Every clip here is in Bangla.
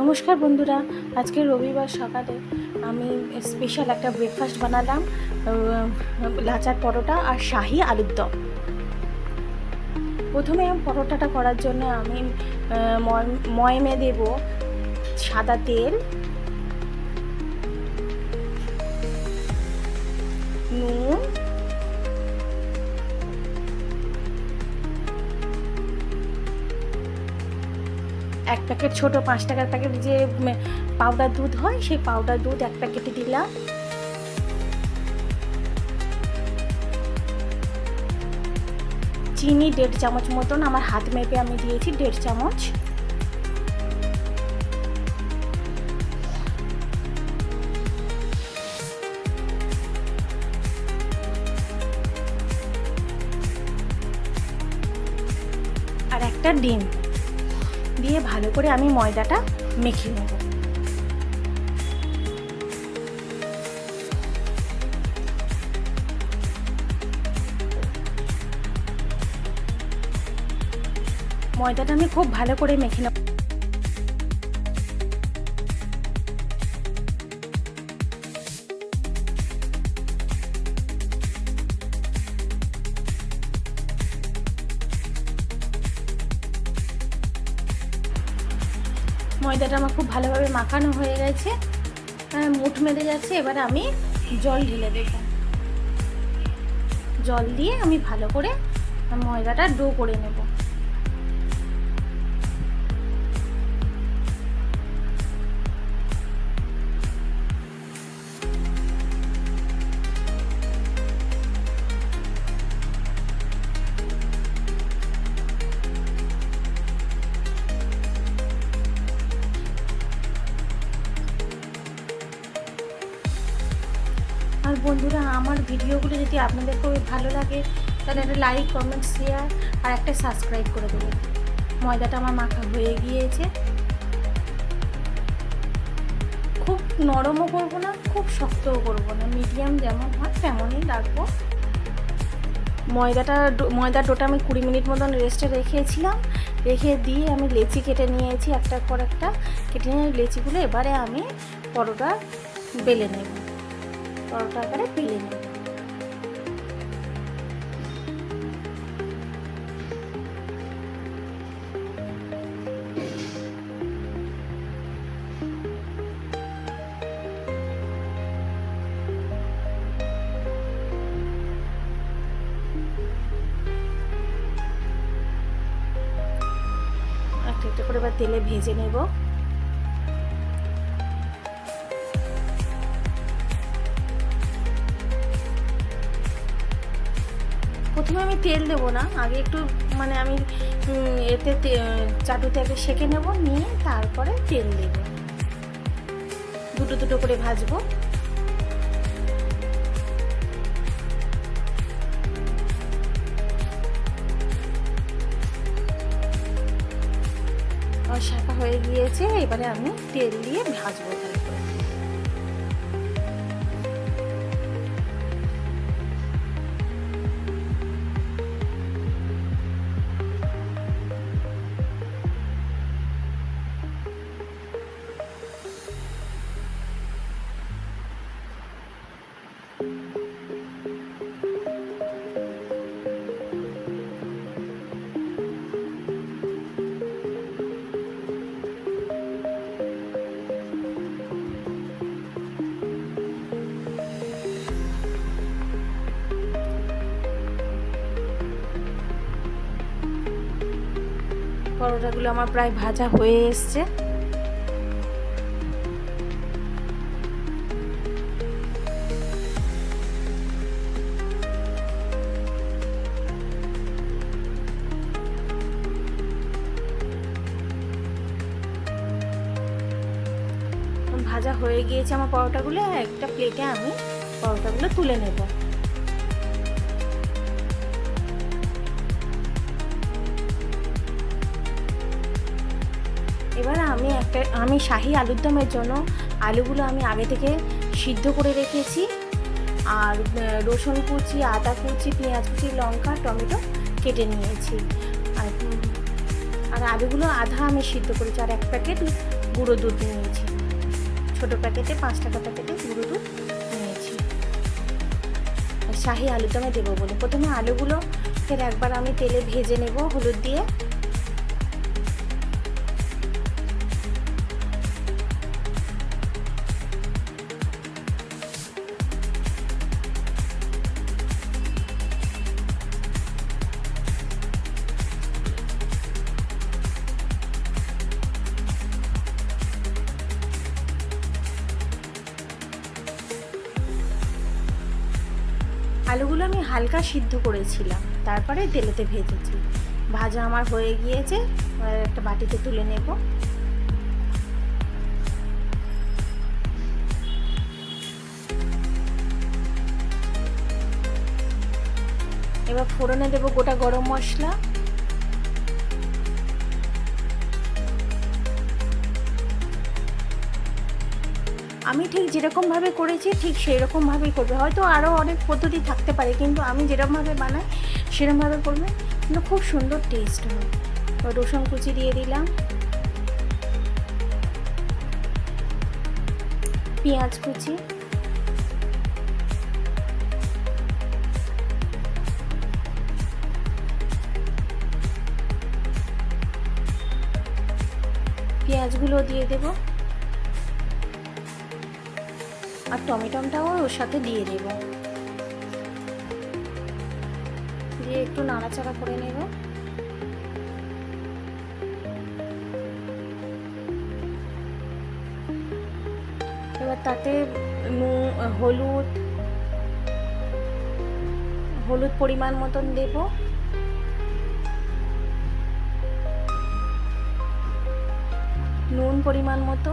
নমস্কার বন্ধুরা, আজকে রবিবার সকালে আমি স্পেশাল একটা ব্রেকফাস্ট বানালাম, লাচার পরোটা আর শাহি আলুর দম। প্রথমে পরোটাটা করার জন্য আমি ময়মে দেব সাদা তেল, নুন, এক প্যাকেট ছোটো 5 টাকার প্যাকেট যে পাউডার দুধ হয়, সেই পাউডার দুধ এক প্যাকেটে দিলাম, চিনি 1.5 চামচ মতন, আমার হাত মেপে আমি দিয়েছি 1.5 চামচ, আর একটা ডিম দিয়ে ভালো করে আমি ময়দাটা মেখে নেব। ময়দাটা আমি খুব ভালো করে মেখে নেব। ময়দাটা আমার খুব ভালোভাবে মাখানো হয়ে গেছে, মুঠ মেরে যাচ্ছে। এবার আমি জল ঢেলে দেব। জল দিয়ে আমি ভালো করে ময়দাটা ডো করে নেব। আর বন্ধুরা, আমার ভিডিওগুলো যদি আপনাদের খুব ভালো লাগে তাহলে একটা লাইক, কমেন্ট, শেয়ার আর একটা সাবস্ক্রাইব করে দেবেন। ময়দাটা আমার মাখা হয়ে গিয়েছে। খুব নরমও করবো না, খুব শক্তও করবো না, মিডিয়াম যেমন হয় তেমনই রাখবো। ময়দার ডোটা আমি 20 মিনিট মতন রেস্টে রেখেছিলাম। রেখে দিয়ে আমি লেচি কেটে নিয়েছি, একটার পর একটা কেটে নিয়ে লেচিগুলো এবারে আমি পরোটা বেলে নেব, পরোটা আকারে বেলে নেব। একটা একটা করে এবার তেলে ভেজে নেব। প্রথমে আমি তেল দেবো না, আগে একটু আমি এতে চাটুতে আগে সেঁকে নেব, নিয়ে তারপরে তেল দেব। দুটো দুটো করে ভাজবো। শাঁকা হয়ে গিয়েছে, এবারে আমি তেল দিয়ে ভাজবো ভালো করে। পরোটাগুলো আমার প্রায় ভাজা হয়ে এসছে। ভাজা হয়ে গিয়েছে আমার পরোটাগুলো। একটা প্লেটে আমি পরোটাগুলো তুলে নেব। এবার আমি শাহি আলুর দমের জন্য আলুগুলো আমি আগে থেকে সিদ্ধ করে রেখেছি, আর রসুন কুচি, আদা কুচি, পেঁয়াজ কুচি, লঙ্কা, টমেটো কেটে নিয়েছি। আর আলুগুলো আধা আমি সিদ্ধ করেছি, আর 1 প্যাকেট গুঁড়ো দুধ নিয়েছি, ছোটো প্যাকেটে 5 টাকা প্যাকেটে গুঁড়ো দুধ নিয়েছি শাহি আলুদমে দেবো বলে। প্রথমে আলুগুলো ফের একবার আমি তেলে ভেজে নেব হলুদ দিয়ে। আলুগুলো আমি হালকা সিদ্ধ করেছিলাম, তারপরে তেলেতে ভেজেছি। ভাজা আমার হয়ে গিয়েছে, একটা বাটিতে তুলে নেব। এবার ফোড়নে দেব গোটা গরম মশলা, আমি ঠিক যেরকমভাবে করেছি ঠিক সেই রকমভাবেই করবে। হয়তো আরও অনেক পদ্ধতি থাকতে পারে, কিন্তু আমি যেরকমভাবে বানাই সেরকমভাবে করবে, কিন্তু খুব সুন্দর টেস্ট হয়। রসুন কুচি দিয়ে দিলাম, পেঁয়াজ কুচি, পেঁয়াজগুলো দিয়ে দেব, আর টমেটোটাও ওর সাথে দিয়ে দেব, দিয়ে একটু নাড়াচাড়া করে নেব। এবার তাতে হলুদ পরিমাণ মতন দেব, নুন পরিমাণ মতো,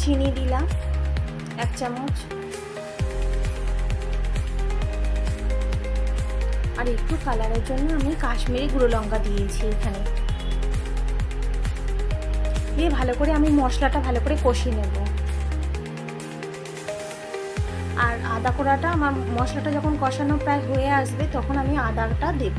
চিনি দিলাম 1 চামচ, আর একটু কালারের জন্য আমি কাশ্মীরি গুঁড়ো লঙ্কা দিয়েছি এখানে। দিয়ে ভালো করে আমি মশলাটা ভালো করে কষিয়ে নেব। আর আদা কোড়াটা, আমার মশলাটা যখন কষানো প্রায় হয়ে আসবে তখন আমি আদাটা দেব,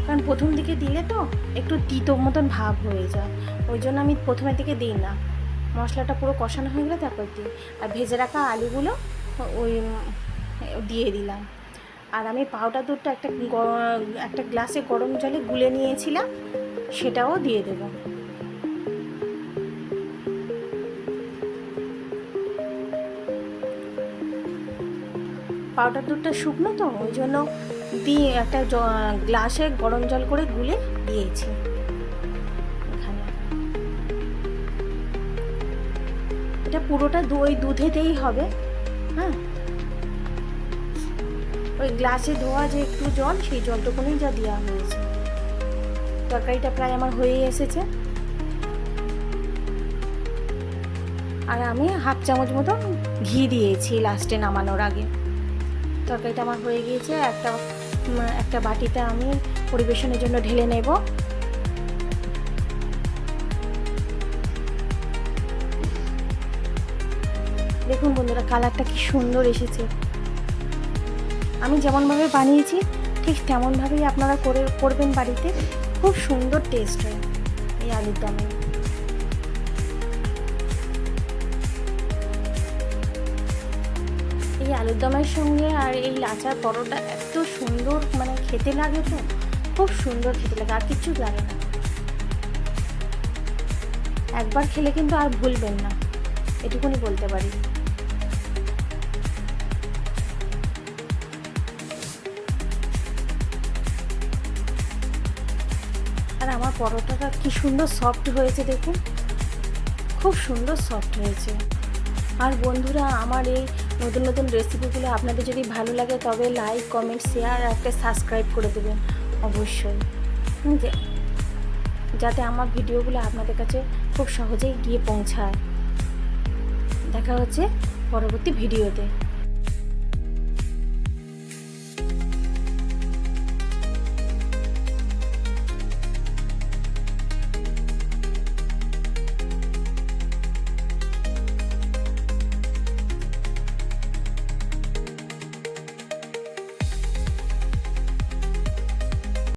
কারণ প্রথম দিকে দিলে তো একটু তিতো মতন ভাব হয়ে যায়, ওই জন্য আমি প্রথমের দিকে দিই না। মশলাটা পুরো কষানো হয়ে গেলে তারপর দিই। আর ভেজে রাখা আলুগুলো ওই দিয়ে দিলাম। আর আমি পাউডার দুধটা একটা গ্লাসে গরম জলে গুলে নিয়েছিলাম, সেটাও দিয়ে দেব। পাউডার দুধটা শুকনো তো, ওই জন্য দিয়ে একটা গ্লাসে গরম জল করে গুলে দিয়েছি এখানে। এটা পুরোটা ওই দুধেতেই হবে। হ্যাঁ, ওই গ্লাসে ধোয়া যে একটু জল, সেই জলটুকুনি যা দেওয়া হয়েছে। তরকারিটা প্রায় আমার হয়ে এসেছে, আর আমি 1/2 চামচ মতো ঘি দিয়েছি লাস্টে নামানোর আগে। তরকারিটা আমার হয়ে গিয়েছে, একটা বাটিতে আমি পরিবেশনের জন্য ঢেলে নেব। দেখুন বন্ধুরা, কালারটা কি সুন্দর এসেছে। আমি যেমনভাবে বানিয়েছি ঠিক তেমনভাবেই আপনারা করবেন বাড়িতে, খুব সুন্দর টেস্ট হয় এই আলুর দমে। এই আলুর দমের সঙ্গে আর এই লাচার পরোটা এত সুন্দর মানে খেতে লাগে, তো খুব সুন্দর খেতে লাগে, আর কিছু লাগে না। একবার খেলে কিন্তু আর ভুলবেন না, এটুকুনি বলতে পারি। আর আমার পরোটাটা কি সুন্দর সফট হয়েছে, দেখুন খুব সুন্দর সফট হয়েছে। আর বন্ধুরা, আমার এই নতুন নতুন রেসিপিগুলো আপনাদের যদি ভালো লাগে তবে লাইক, কমেন্ট, শেয়ার আর একটা সাবস্ক্রাইব করে দেবেন অবশ্যই, যাতে আমার ভিডিওগুলো আপনাদের কাছে খুব সহজেই গিয়ে পৌঁছায়। দেখা হচ্ছে পরবর্তী ভিডিওতে।